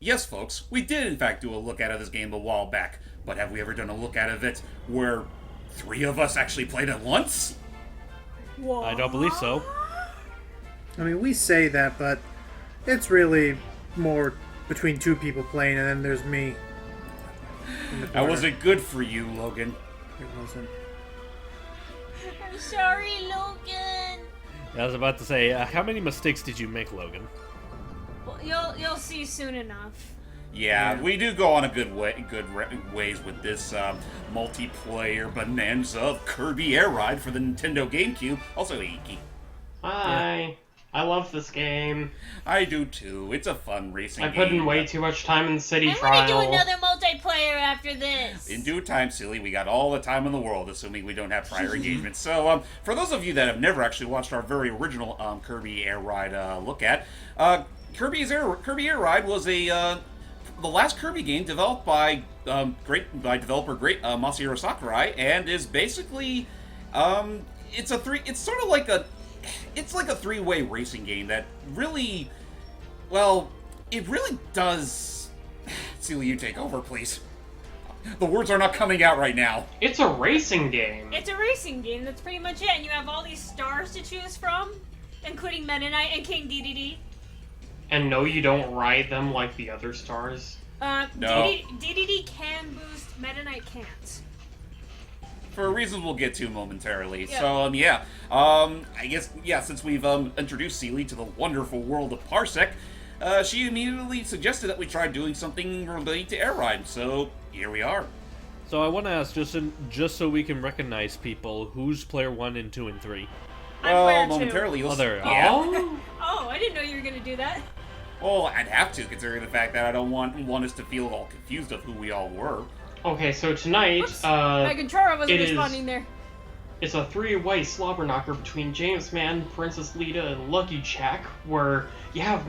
Yes, folks, we did in fact do a look at this game a while back, but have we ever done a look at it where three of us actually played it once? What? I don't believe so. I mean, we say that, but it's really more between two people playing, and then there's me. That wasn't good for you, Logan. It wasn't. I'm sorry, Logan. I was about to say, how many mistakes did you make, Logan? Well, you'll see soon enough. Yeah, we do go on a good ways with this multiplayer bonanza of Kirby Air Ride for the Nintendo Gamecube. Also, Iki. Hi. I love this game. I do too. It's a fun racing game. I put in way too much time in the city I'm trial. gonna do another multiplayer after this. In due time, Cele, we got all the time in the world, assuming we don't have prior engagements. So, for those of you that have never actually watched our very original Kirby Air Ride look at, Kirby Air Ride was the last Kirby game developed by developer Masahiro Sakurai, and is basically it's like a three-way racing game that really, well, it really does. Cele, you take over, please. The words are not coming out right now. It's a racing game. It's a racing game, that's pretty much it, and you have all these stars to choose from, including Meta Knight and King DDD. And no, you don't ride them like the other stars. No. DDD can boost, Meta Knight can't. For reasons we'll get to momentarily. Yeah. So, I guess, since we've introduced Cele to the wonderful world of Parsec, she immediately suggested that we try doing something related to Air Ride, so here we are. So I want to ask, just so we can recognize people, who's player 1 and 2 and 3? Well, player two. momentarily, you'll Yeah. Oh, I didn't know you were gonna do that. Well, I'd have to, considering the fact that I don't want us to feel all confused of who we all were. Okay, so tonight, Whoops. My controller wasn't it is- responding there. it's a three-way slobber knocker between James Man, Princess Lita, and Lucky Jack, where you have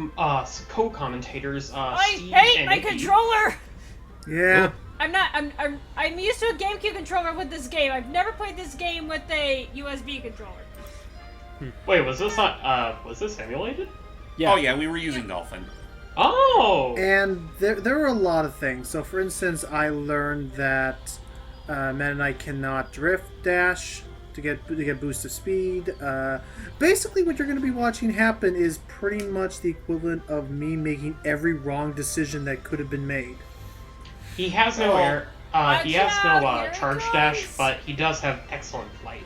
co-commentators I Steve hate and my Nikki. controller! Yeah. I'm used to a GameCube controller with this game. I've never played this game with a USB controller. Wait, was this not, was this emulated? Yeah. Oh yeah, we were using Dolphin. Oh! And there were a lot of things. So, for instance, I learned that Meta Knight cannot drift dash to get boost of speed. Basically, what you're going to be watching happen is pretty much the equivalent of me making every wrong decision that could have been made. He has no air, he has Watch no out, here it charge dash, comes. but he does have excellent flight.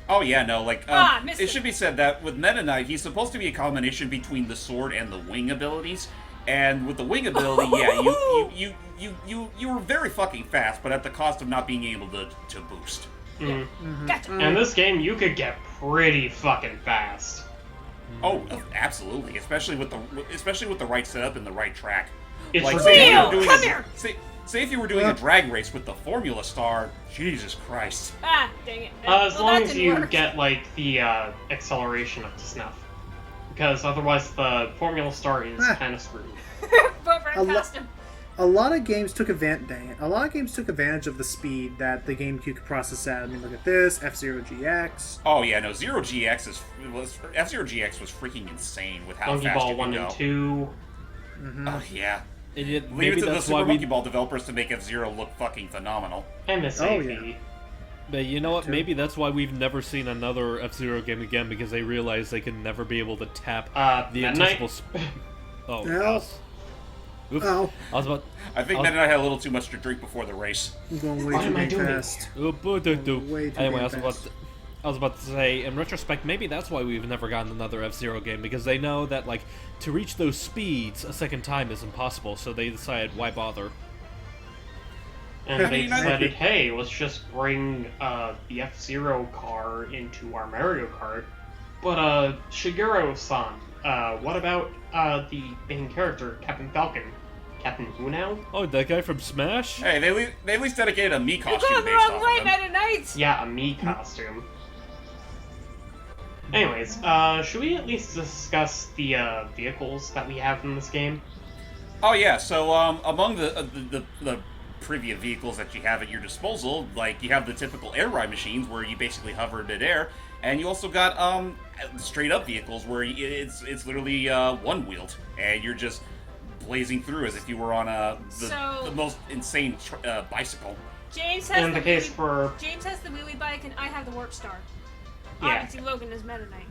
Oh yeah, no, missed it it. should be said that with Meta Knight, he's supposed to be a combination between the sword and the wing abilities. And with the wing ability, yeah, you were very fucking fast, but at the cost of not being able to boost. Gotcha. In this game, you could get pretty fucking fast. Oh, absolutely, especially with the right setup and the right track. It's Like, ridiculous. Come here! Say if you were doing a drag race with the Formula Star, Jesus Christ. Ah, dang it. As Well, long that as didn't you work. get, like, the acceleration up to snuff. Because otherwise the Formula Star is kind of screwed. But right A lo- past him. A lot of games took advantage of the speed that the GameCube could process at. I mean, look at this, F-Zero GX. Oh yeah, no, Zero GX F-Zero GX was freaking insane with how Monkey fast Ball you 1 can go. and 2. Oh yeah. Leave Maybe it to the that's Super why we. Monkey Ball developers to make F-Zero look fucking phenomenal. MSAV. Oh, yeah. But you know what? Maybe that's why we've never seen another F-Zero game again, because they realize they can never be able to tap the Meta Knight? intensable. Oh, No. Oops. Oh, I was about. I think I'll- Meta Knight had a little too much to drink before the race. I'm going way What too am I dang doing? fast. Way too damn anyway, fast. I was about to say, in retrospect, maybe that's why we've never gotten another F-Zero game, because they know that, like, to reach those speeds a second time is impossible, so they decided, why bother? And they mean, I- decided, hey, let's just bring the F-Zero car into our Mario Kart. But, Shigeru-san, what about the main character, Captain Falcon? Captain who now? Oh, that guy from Smash? Hey, they at least dedicated a me You're costume going the based wrong off way, of him. Meta Knight! Yeah, a me costume. Anyways, should we at least discuss the vehicles that we have in this game? Oh yeah, so among the previous vehicles that you have at your disposal, like you have the typical air ride machines where you basically hover in midair, and you also got straight up vehicles where it's literally one wheeled, and you're just blazing through as if you were on the most insane bicycle. James has In the case for James has the wheelie bike, and I have the warp star. Yeah. Obviously, Logan is Meta Knight.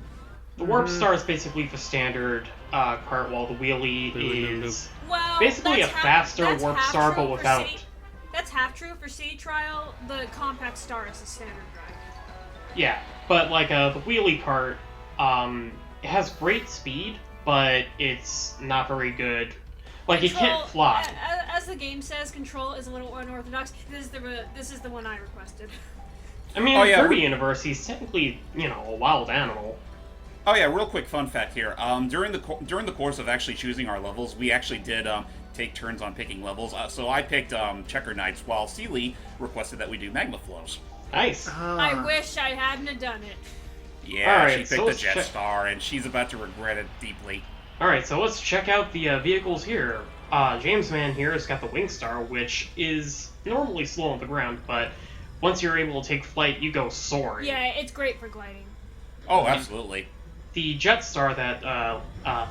the warp star is basically the standard cart, while the wheelie is Well, basically a that's faster that's warp half star, true but for without. That's half true for City Trial. The compact star is the standard drive. Yeah, but like the wheelie cart, it has great speed, but it's not very good. Like it can't fly. As the game says, control is a little unorthodox. This is the one I requested. I mean, Oh, yeah, Kirby we're- Universe, he's technically, a wild animal. Oh yeah, real quick fun fact here. During the course of actually choosing our levels, we actually did take turns on picking levels. So I picked Checker Knights, while Cele requested that we do Magma Flows. Nice. I wish I hadn't have done it. Yeah, Alright, she picked so the let's Jet check- Star, and she's about to regret it deeply. Alright, so let's check out the vehicles here. James Man here has got the Wing Star, which is normally slow on the ground, but once you're able to take flight, you go soaring. Yeah, it's great for gliding. Oh, absolutely. The Jet Star that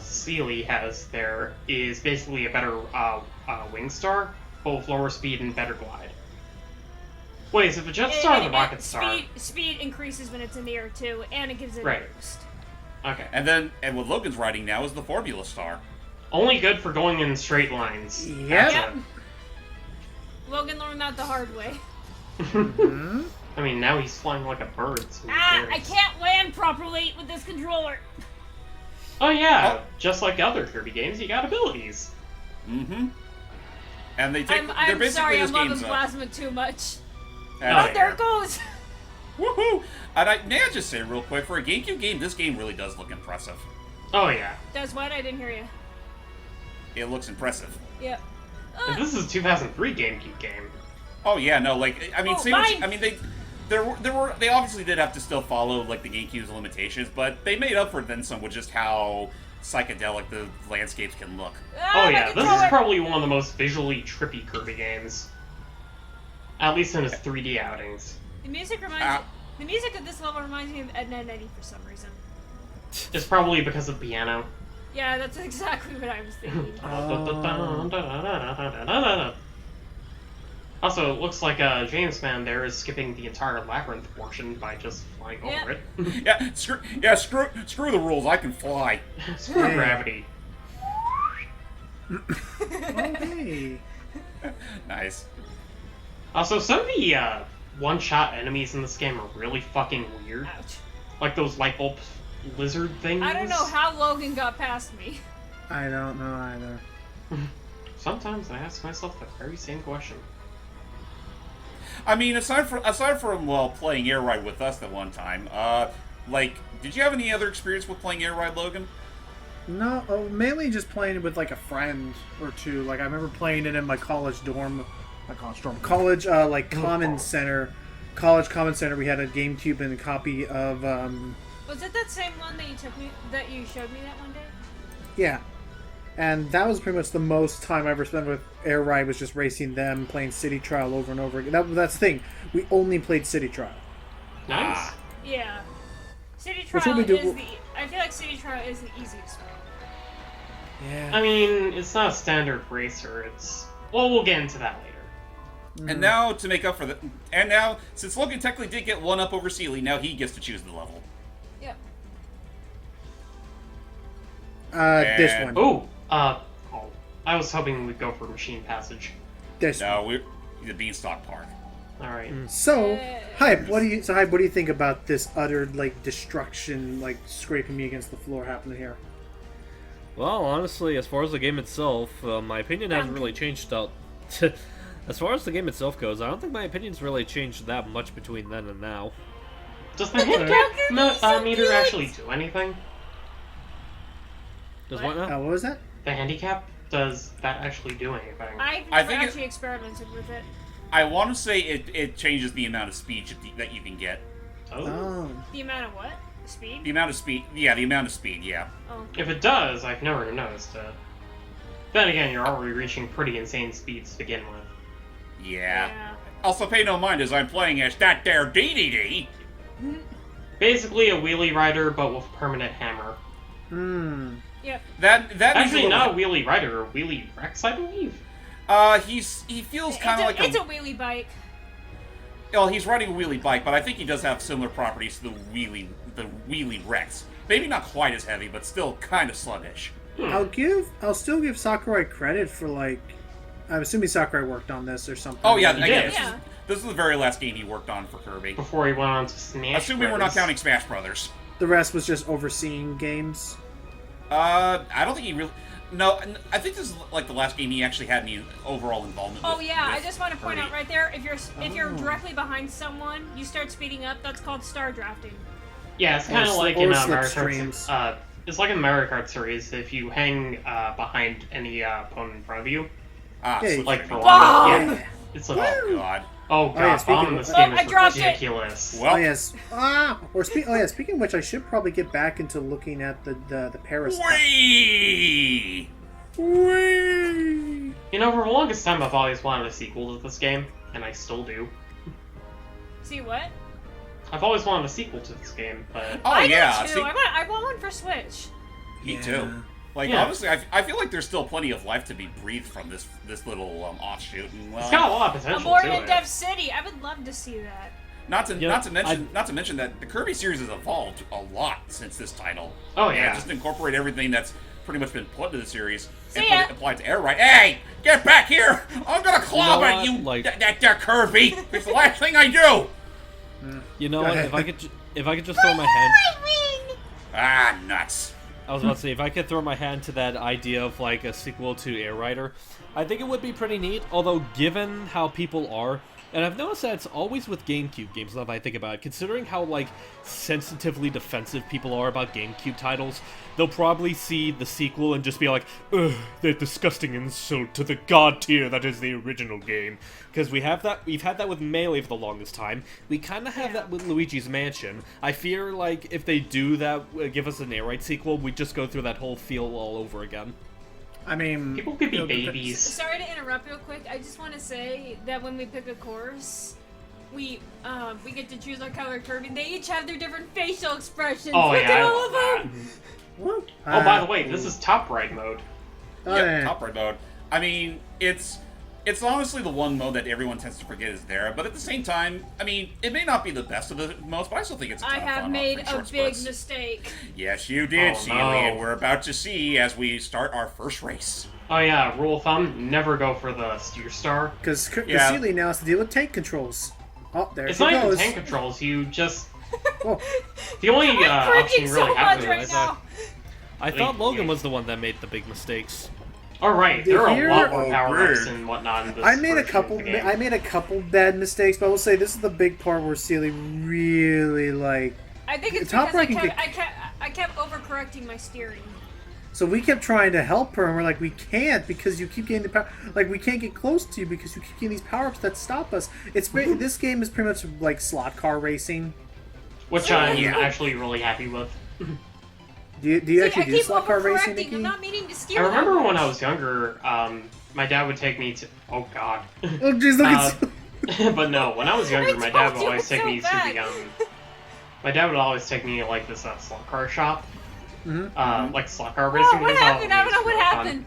Cele has there is basically a better Wing Star, but with lower speed and better glide. Wait, is it the Jet Star or the Rocket Star? Speed increases when it's in the air too, and it gives it Right. a boost. Okay. And what Logan's riding now is the Formula Star. Only good for going in straight lines. Yep. That's Yep. it. Logan learned that the hard way. I mean, now he's flying like a bird. So who I cares? can't land properly with this controller. Oh yeah, just like other Kirby games, you got abilities. Mm-hmm. And they take. they're I'm basically sorry, this I'm loving game's Plasma too much. That's Oh, there fair. it goes. Woohoo! And may I just say real quick, for a GameCube game, this game really does look impressive. Oh yeah. Does what? I didn't hear you. It looks impressive. Yep. And this is a 2003 GameCube game. Oh yeah, no, like I mean, Oh, say what mine- I mean, they obviously did have to still follow like the GameCube's limitations, but they made up for it then some with just how psychedelic the landscapes can look. Oh my yeah, this is controller. probably one of the most visually trippy Kirby games. At least in his 3D outings. The music reminds. The music of this level reminds me of Ed, Edd n Eddy for some reason. It's probably because of piano. Yeah, that's exactly what I was thinking. Also, it looks like James Man there is skipping the entire labyrinth portion by just flying Yeah. over it. Screw the rules. I can fly. Screw Yeah. gravity. Oh, hey. Nice. Also, some of the one-shot enemies in this game are really fucking weird. Ouch. Like those light bulb lizard things. I don't know how Logan got past me. I don't know either. Sometimes I ask myself the very same question. I mean, aside from playing Air Ride with us that one time, like, did you have any other experience with playing Air Ride, Logan? No, mainly just playing it with like a friend or two. Like I remember playing it in my college dorm, college common center, college common center. We had a GameCube and a copy of Was it that same one that you showed me that one day? yeah, and that was pretty much the most time I ever spent with Air Ride was just racing them, playing City Trial over and over again. That's the thing. We only played City Trial. Nice. Yeah. City Which Trial one we do- is the. I feel like City Trial is the easiest one. Yeah. I mean, it's not a standard racer. It's we'll get into that later. And now to make up for the, since Logan technically did get one up over Cele, now he gets to choose the level. Yep. This and- one. I was hoping we'd go for Machine Passage. This one. No, we're the Beanstalk Park. All right. So, Hype, what do you think about this utter like destruction, like scraping me against the floor happening here? Well, honestly, as far as the game itself, my opinion hasn't really changed out. As far as the game itself goes, I don't think my opinion's really changed that much between then and now. Does the handicap meter actually do anything? Does What? what now? What was that? The handicap, does that actually do anything? I've I never think actually experimented with it. I want to say it changes the amount of speed that you can get. Oh. Oh. The amount of what? Speed? The amount of speed, yeah, yeah. Oh. If it does, I've never noticed it. Then again, you're already reaching pretty insane speeds to begin with. Yeah. Also, pay no mind as I'm playing as that there DDD. Basically a wheelie rider, but with permanent hammer. Yep. That needs Actually, a not a little, Wheelie Rider, Wheelie Rex, I believe. he feels kind of like it's a wheelie bike. Well, he's riding a wheelie bike, but I think he does have similar properties to the wheelie Rex. Maybe not quite as heavy, but still kind of sluggish. I'll still give Sakurai credit for like, I'm assuming Sakurai worked on this or something. Oh yeah, He again, did. this is the very last game he worked on for Kirby. Before he went on to Smash Assuming we're not counting Smash Brothers. The rest was just overseeing games. I don't think he really. No, I think this is like the last game he actually had any overall involvement with. Oh yeah, I with just want to point Kirby. out right there, if you're directly behind someone, you start speeding up. That's called star drafting. Yeah, it's kind of like or in slip Mario streams. Kart. It's like in Mario Kart series. If you hang behind any opponent in front of you, Ah, Yeah, slip like for streaming. long, Bomb! yeah, it's a Oh god. oh god, yeah, speaking bomb in of- this game I is dropped it. ridiculous. Well, Oh yes. Speaking of which, I should probably get back into looking at the Paris. whee! Whee! You know, for the longest time, I've always wanted a sequel to this game, and I still do. See what? I've always wanted a sequel to this game, but Oh I yeah, do too. see, I want one for Switch. me Yeah. too. Like Yeah. honestly, I feel like there's still plenty of life to be breathed from this little offshoot. And, it's got a lot of A potential more to in Depth it. City. I would love to see that. not to Yeah, mention that the Kirby series has evolved a lot since this title. Oh, And yeah. just incorporate everything that's pretty much been put into the series and See put ya. it applied to Air Ride. Hey, get back here! I'm gonna clobber what? you, Like- that Kirby. It's the last thing I do. You know Go what? ahead. If I could just throw my hand, Ah, nuts. I was about to say, if I could throw my hand to that idea of like a sequel to Air Rider, I think it would be pretty neat. Although, given how people are, and I've noticed that it's always with GameCube games. Now that I think about it, considering how like sensitively defensive people are about GameCube titles, they'll probably see the sequel and just be like, "Ugh, that disgusting insult to the god tier that is the original game." Because we've had that with Melee for the longest time. We kind of have that with Luigi's Mansion. I fear like if they do that, give us an Air Ride sequel, we just go through that whole feel all over again. I mean, People could be you know, babies. Sorry to interrupt real quick. I just want to say that when we pick a course, we get to choose our color Kirby. They each have their different facial expressions. Oh Look yeah, at I all love of that. them. Woo. Oh, by the way, this is top right mode. Oh, Yep, yeah. top right mode. I mean, it's honestly the one mode that everyone tends to forget is there, but at the same time, I mean, it may not be the best of the modes, but I still think it's a ton I of have fun made in a short big spurts. mistake. Yes, you did, Oh, Cele, no. and we're about to see as we start our first race. Oh yeah, rule of thumb: never go for the steer star. Because Yeah. Cele now has to deal with tank controls. Oh, there It's she not even goes. tank controls. You just Oh, the only I'm option cringing you really so have much to right now. I thought Logan was the one that made the big mistakes. All right, there are Here- a lot more Oh, power-ups weird. and whatnot in this. I made a version of couple. the game. I made a couple bad mistakes, but I will say this is the big part where Cele really like. I think it's Top because ranking I kept overcorrecting my steering. So we kept trying to help her, and we're like, we can't because you keep getting the power. Like we can't get close to you because you keep getting these power ups that stop us. This game is pretty much like slot car racing. which I'm Yeah. actually really happy with. Do you See, actually I do keep slot car racing, overcorrecting. Nikki? I'm not meaning to I steer. remember that when I much. was younger, my dad would take me to. Oh God. Oh jeez, look at. But no, when I was younger, my told dad would you always it's take so me to bad. the My dad would always take me to like this slot car shop, like slot car racing. Oh, what It was happened? I don't always know what really fun. happened.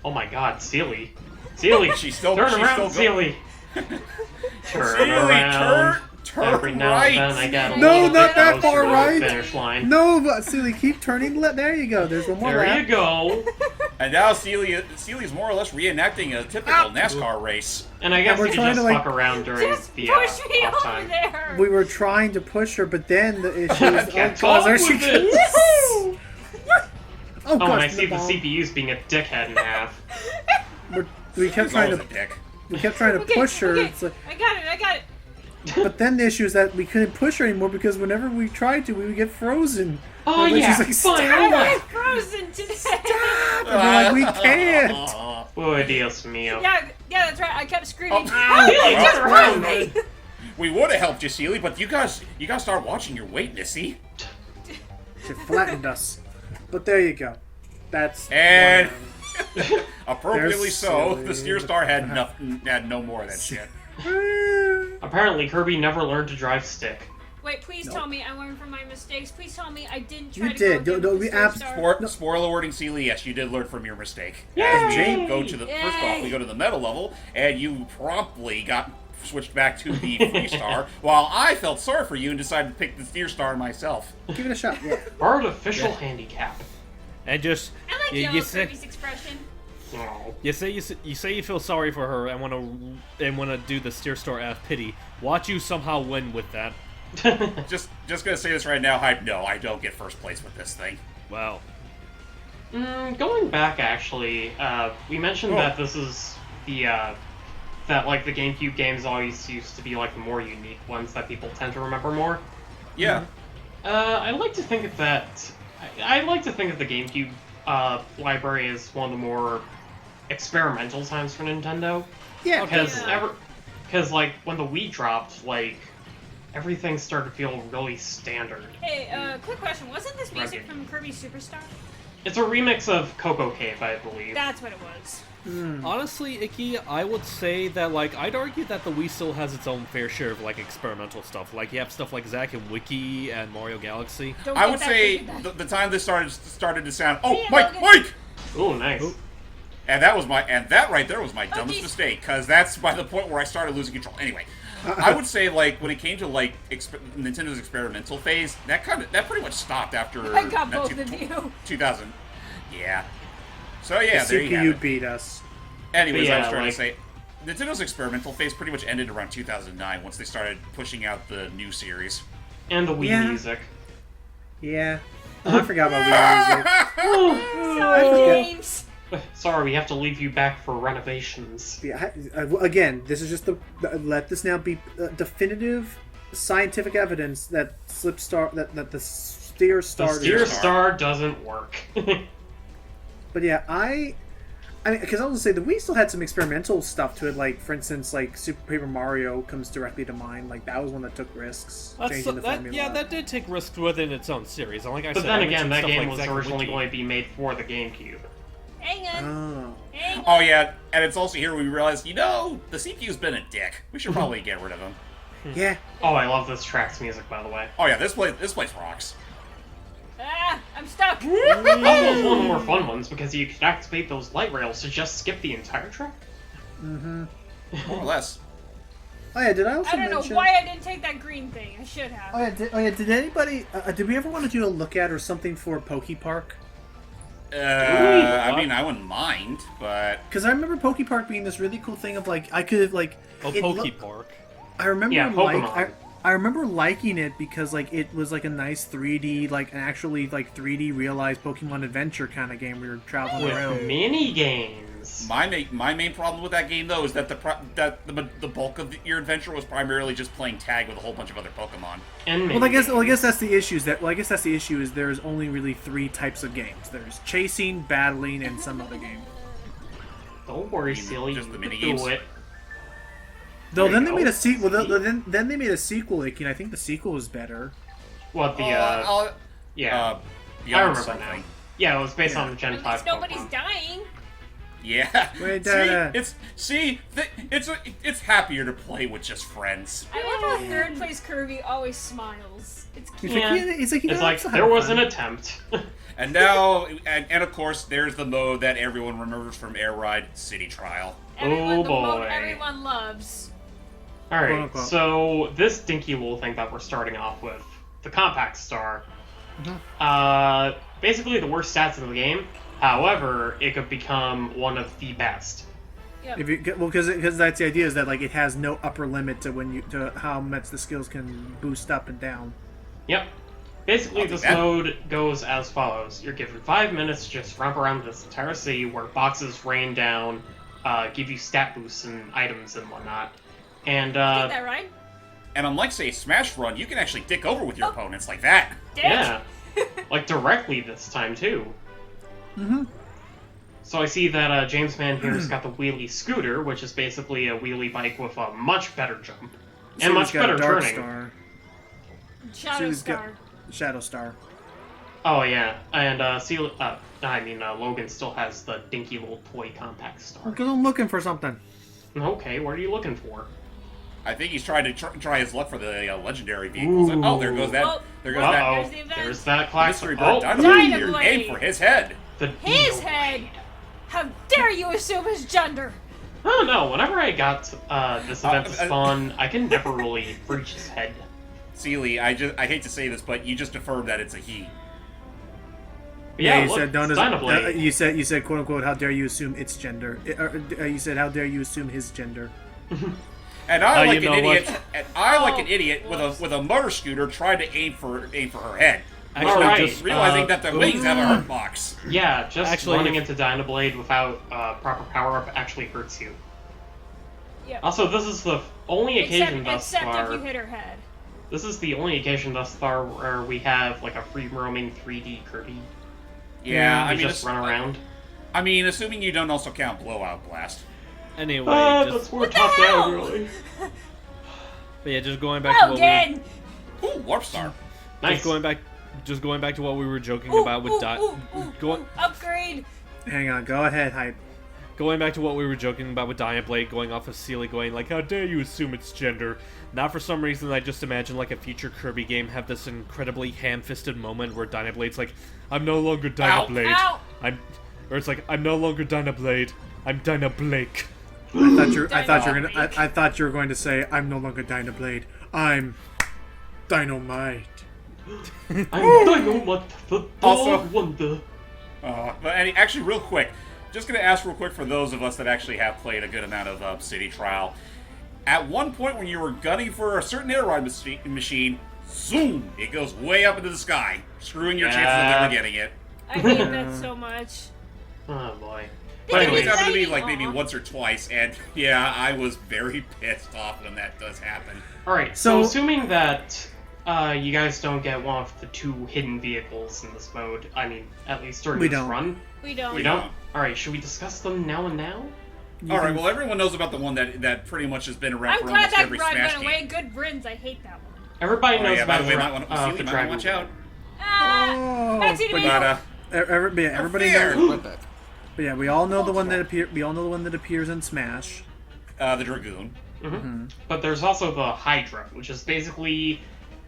Oh my God, Cele, Cele, She's still- turn she's around, still Cele. Turn Cele, around. turn Every now right. and then I get a No, little not bit that closer far to the right. Finish line. No, but Cele, keep turning. There you go. There's one more There lap. you go. And now Cele's more or less reenacting a typical NASCAR race. And I guess we're you can trying just to, like- fuck around during Just the push me off over time. there. We were trying to push her, but then the issue is Can't oh, there talk she with goes. it. Woohoo! Oh, Oh, and I gosh, see the bomb. CPU's being a dickhead in half. We kept He's trying always to a dick. Okay, push her. okay. It's like, I got it. but then the issue is that we couldn't push her anymore because whenever we tried to, we would get frozen. Oh And then yeah, she's like, fine. "Stop!" I'm frozen today. And we're like, we can't. Oh, Dios mío. Yeah, that's right. I kept screaming. Oh. Help! Really? It just Oh. broke me. We would have helped you, Cele, but you guys start watching your weight, Missy. She flattened us. But there you go. That's And one. appropriately There's so, Cele. the steer star had no more of that shit. Apparently, Kirby never learned to drive stick. Wait, please No. tell me I learned from my mistakes. Please tell me I didn't try You to did. go No, again with we the Star abs- Star. Spoiler warning, Cele, yes, you did learn from your mistake. Yay! As we go to the first off, Yay! we go to the meta level, and you promptly got switched back to the free star, while I felt sorry for you and decided to pick the steer star myself. Give it a shot. Yeah. Artificial handicap. And just I like you, Yellow you say Kirby's expression. Oh. you say you feel sorry for her and wanna do the steer star F pity. Watch you somehow win with that. Just gonna say this right now, Hype. No, I don't get first place with this thing. Wow. Going back, actually, we mentioned that this is the that like the GameCube games always used to be like the more unique ones that people tend to remember more. Yeah. I like to think of that. I like to think of the GameCube library as one of the more experimental times for Nintendo. Yeah. Because like when the Wii dropped, like everything started to feel really standard. Hey, quick question. Wasn't this music Rugged. from Kirby Superstar? It's a remix of Coco Cave, I believe. That's what it was. Honestly, Icky, I would say that, like, I'd argue that the Wii still has its own fair share of, like, experimental stuff. Like, you have stuff like Zack and Wiki and Mario Galaxy. Don't I get would that say feedback. the time this started to sound. Oh, See ya, Mike, Logan. Mike! Ooh, nice. Ooh. And that right there was my dumbest geez. mistake, because that's by the point where I started losing control. Anyway, I would say, like, when it came to, like, Nintendo's experimental phase, that pretty much stopped after I got not both two- of you. 2000. Yeah. So yeah, The there you have CPU it. beat us. Anyways, But I was yeah, trying like- to say, Nintendo's experimental phase pretty much ended around 2009 once they started pushing out the new series. And the Wii Yeah. music. Yeah. Oh, I forgot about Wii music. Sorry, forget. James. Sorry, we have to leave you back for renovations. Yeah, again, this is just let this now be definitive scientific evidence that that the steer The star. Steer Star doesn't work. But yeah, I mean, because I was gonna say the Wii still had some experimental stuff to it. Like, for instance, like Super Paper Mario comes directly to mind. Like that was one that took risks, changing the formula. Yeah, that did take risks within its own series. And like I But said, then I again, mentioned that stuff game like was Zack and originally Wiki. going to be made for the GameCube. Hang on. Oh. Hang on. Oh yeah, and it's also here we realize, the CPU's been a dick. We should probably get rid of him. Yeah. Oh, I love this track's music, by the way. Oh yeah, this place rocks. Ah, I'm stuck. Oh, it's one of the more fun ones because you can activate those light rails to just skip the entire track. More or less. Oh yeah. Did I also I don't know mention? why I didn't take that green thing. I should have. Oh yeah. Did anybody? Did we ever want to do a look at or something for Poke Park? I mean, I wouldn't mind, but Because I remember Poke Park being this really cool thing of like I could have like. Oh, it Poke look- Park. I remember Yeah, Pokemon. I remember liking it because like it was like a nice 3D, like an actually like 3D realized Pokemon adventure kind of game. We were traveling With around. mini games. my main problem with that game though is that the bulk of your adventure was primarily just playing tag with a whole bunch of other Pokemon. And Well, I guess mini-games. that's the issue. I guess that's the issue is there's only really 3 types of games. There's chasing, battling, and some other game. Don't worry, You mean silly. just You the can mini-games? do it. Though There then you they go. made a sequel. See? Then they made a sequel, Icky, and I think the sequel was better. What the yeah. Beyond I remember something. now. Yeah, it was based on the Gen At 5 least nobody's Pokemon. dying. Yeah. Wait, It's happier to play with just friends. I love how third place Kirby always smiles. It's cute. Yeah. It's like, It's like, there was an attempt. And now, and of course, there's the mode that everyone remembers from Air Ride, City Trial. Everyone, the mode boy. everyone loves. Alright, Quote-unquote. so this dinky little thing that we're starting off with, the Compact Star, basically the worst stats in the game. However, it could become one of the best. Yep. If you because that's the idea is that like it has no upper limit to how much the skills can boost up and down. Yep. Basically, I'll do this that. mode goes as follows. You're given 5 minutes to just romp around this entire city where boxes rain down, give you stat boosts and items and whatnot. And, Get that right? And unlike, say, Smash Run, you can actually dick over with your opponents like that. Dick. yeah, like directly this time, too. Mm-hmm. So I see that James Man here's got the wheelie scooter, which is basically a wheelie bike with a much better jump. And much better Dark turning. Star, Shadow She's got- Star. Shadow Star. Oh yeah, and Logan still has the dinky little toy Compact Star. Because I'm looking for something. Okay, what are you looking for? I think he's trying to try his luck for the legendary vehicles. Ooh. Oh, there goes that. Oh, there goes uh-oh. that. Uh-oh, There's the event. there's that Mystery classic. bird. Oh, Dynablade. Dynablade. Aim for his head. the His Dino head! Blade. How dare you assume his gender? I don't know. Whenever I got this event to spawn, I can never really reach his head. Cele, I hate to say this, but you just affirmed that it's a he. But yeah, you look, said don't. it's Dynablade. You said quote unquote. How dare you assume its gender? You said how dare you assume his gender? And I like you an know idiot. what? And I like Oh, an idiot with a motor scooter trying to aim for her head. Actually, Alright. just Realizing that the wings have a Mm. hurt box. Yeah, just Actually, running if- into Dynablade without proper power-up actually hurts you. Yep. Also, this is the only occasion thus except far. if you hit her head. This is the only occasion thus far where we have like a free-roaming 3D Kirby. Yeah, You I mean, just run around. I mean, assuming you don't also count Blowout Blast. anyway, That's just, more What the top hell? down, really. but yeah, just going back to what we Logan! Ooh, Warp Star. Nice. just going back to what we were joking Ooh, about with ooh, upgrade! Hang on, go ahead, hype. Going back to what we were joking about with Dynablade, going off of Cele, going like, how dare you assume its gender? Now for some reason I just imagine like a future Kirby game have this incredibly ham-fisted moment where Dynablade's like, I'm no longer Dynablade. Ow. Or it's like, I'm no longer Dynablade, I'm Dynablake. I thought you were going to say I'm no longer Dynablade. I'm Dynamite. I'm Dynamite, the Also- dog wonder. Actually, real quick, just gonna ask real quick for those of us that actually have played a good amount of City Trial. At one point, when you were gunning for a certain air ride machine, zoom! It goes way up into the sky, screwing your chances of ever getting it. I hate that so much. Oh boy. They But can It's anyways, happened to me Exciting, like maybe aw. once or twice, and yeah, I was very pissed off when that does happen. alright, so So- assuming that you guys don't get one of the two hidden vehicles in this mode, I mean, at least during We this don't. run, We don't. we don't? Alright, should we discuss them now and now? All right, well, everyone knows about the one that pretty much has been around I'm for glad almost that every run Smash went game. away. Good riddance. I hate that one. Everybody Oh knows yeah, by about the way, the, might want to the might Dragon watch out. Ball. Ah! Backseat to me! But Everybody fair. knows. But yeah, we all know the one that appears in Smash. The Dragoon. But there's also the Hydra, which is basically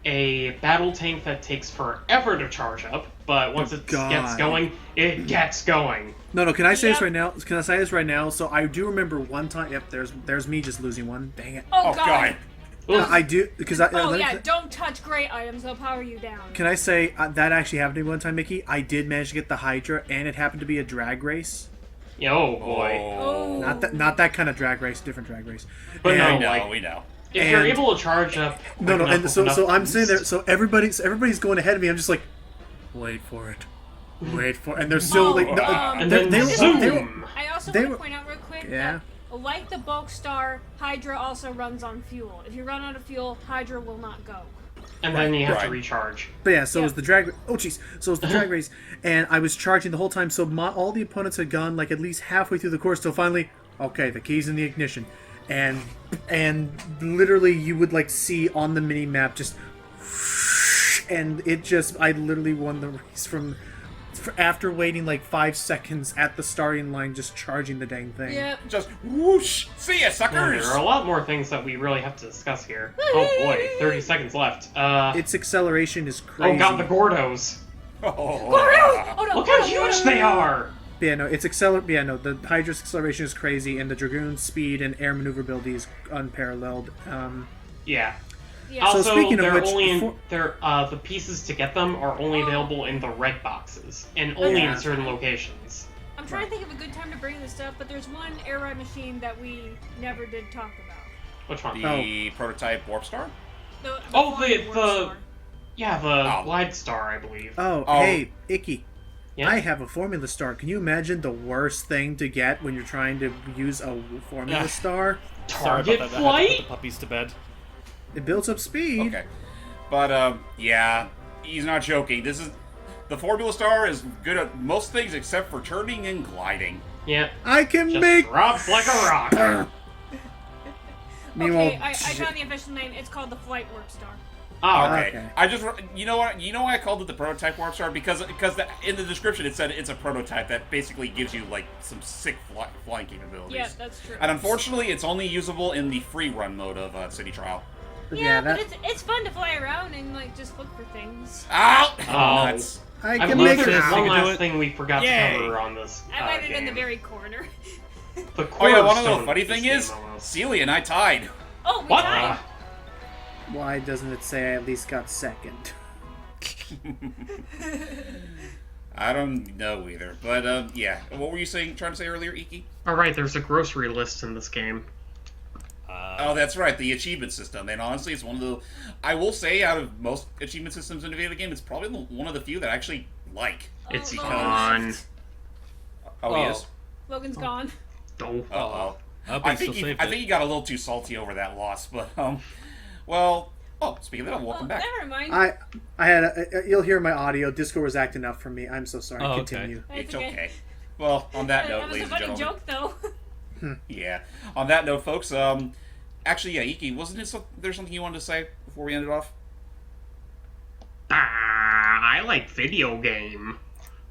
a battle tank that takes forever to charge up, but once it God. gets going, it gets going. No, can I say this Yep. right now? Can I say this right now? So I do remember one time. Yep, there's me just losing one. Dang it. Oh, Oh God. I do because I. Oh yeah, don't touch great items, they'll power you down. Can I say that actually happened to me one time, Mickey? I did manage to get the Hydra, and it happened to be a drag race. Oh boy. Oh. Not that kind of drag race, different drag race. But And- We no, know, like, we know. if you're and- able to charge up... No, quick enough and so with I'm enough sitting there. boost- So everybody's going ahead of me. I'm just like, wait for it, and they're still like, no, And they- then they- zoom! they- I also They want were- to point out real quick Yeah. that, like the bulk star, Hydra also runs on fuel. If you run out of fuel, Hydra will not go. And then you have to Right. recharge. But yeah, so it was Yeah. the drag. Oh jeez, so it was the drag race, and I was charging the whole time. So all the opponents had gone like at least halfway through the course. So finally, okay, the keys in the ignition, and literally you would like see on the mini map just, and it just I literally won the race after waiting like 5 seconds at the starting line, just charging the dang thing. Yep. Just whoosh! See ya, Now, suckers! there are a lot more things that we really have to discuss here. Oh boy, 30 seconds left. Its acceleration is crazy. Oh god, the Gordos. Oh, Oh no! Look how huge they are! Yeah, no, the Hydra's acceleration is crazy, and the Dragoon's speed and air maneuverability is unparalleled. Yeah. Yeah. So Also, speaking of they're which, only before- the pieces to get them are only available in the red boxes, and only Yeah. in certain locations. I'm trying to think of a good time to bring this up, but there's one air ride machine that we never did talk about. Which one? the prototype Warp Star? The Oh, flying warp the- star. Yeah, the Oh. Glide Star, I believe. Oh, Oh. hey, Icky. Yeah? I have a Formula Star. Can you imagine the worst thing to get when you're trying to use a Formula Ugh. Star? Sorry Target about that. I had to put flight? the puppies to bed. It builds up speed. Okay. But, yeah, he's not joking. The Formula Star is good at most things except for turning and gliding. Yeah. I can Just make. drops like a rock. Meanwhile, Okay, I found the official name. It's called the Flight Warp Star. Oh, Okay. I just, you know what? You know why I called it the prototype warp star? Because in the description it said it's a prototype that basically gives you like some sick flying capabilities. Yeah, that's true. And unfortunately, it's only usable in the free run mode of City Trial. Yeah, but it's fun to fly around and like just look for things. Ow! Oh. Nuts. I I can believe make there's it. I one can do last it. thing we forgot Yay. to cover on this I went it in the game. very corner. The Oh yeah, one other cornerstone funny of this thing game is, almost. Cele and I tied. Oh, we What? died. Why doesn't it say I at least got second? I don't know either, but yeah. What were you trying to say earlier, Iki? Alright, there's a grocery list in this game. Oh, that's right, the achievement system. And honestly, it's one of the... I will say, out of most achievement systems in a video game, it's probably one of the few that I actually like. It's Logan gone. left. Oh, he is? Logan's gone. Oh. Uh-oh. Hope I he still think saved I it. think he got a little too salty over that loss, but, well... Oh, speaking of that, welcome back. Never mind. I had you'll hear my audio. Discord was acting up for me. I'm so sorry. Oh, okay. Continue. That's It's okay. Well, on that note, That was a ladies and funny gentlemen... joke, though. Yeah. On that note, folks, actually, yeah, Iki, wasn't there something you wanted to say before we end it off? I like video game.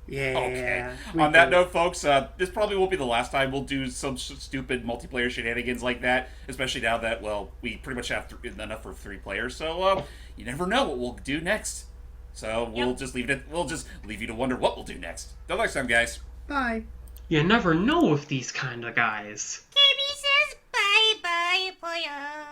Yeah. Okay. we On that do. note, folks, this probably won't be the last time we'll do some stupid multiplayer shenanigans like that, especially now that, well, we pretty much have enough for 3 players, so, you never know what we'll do next. So, we'll just leave you to wonder what we'll do next. Till next time, guys. Bye. You never know with these kind of guys. Kirby says bye-bye for ya.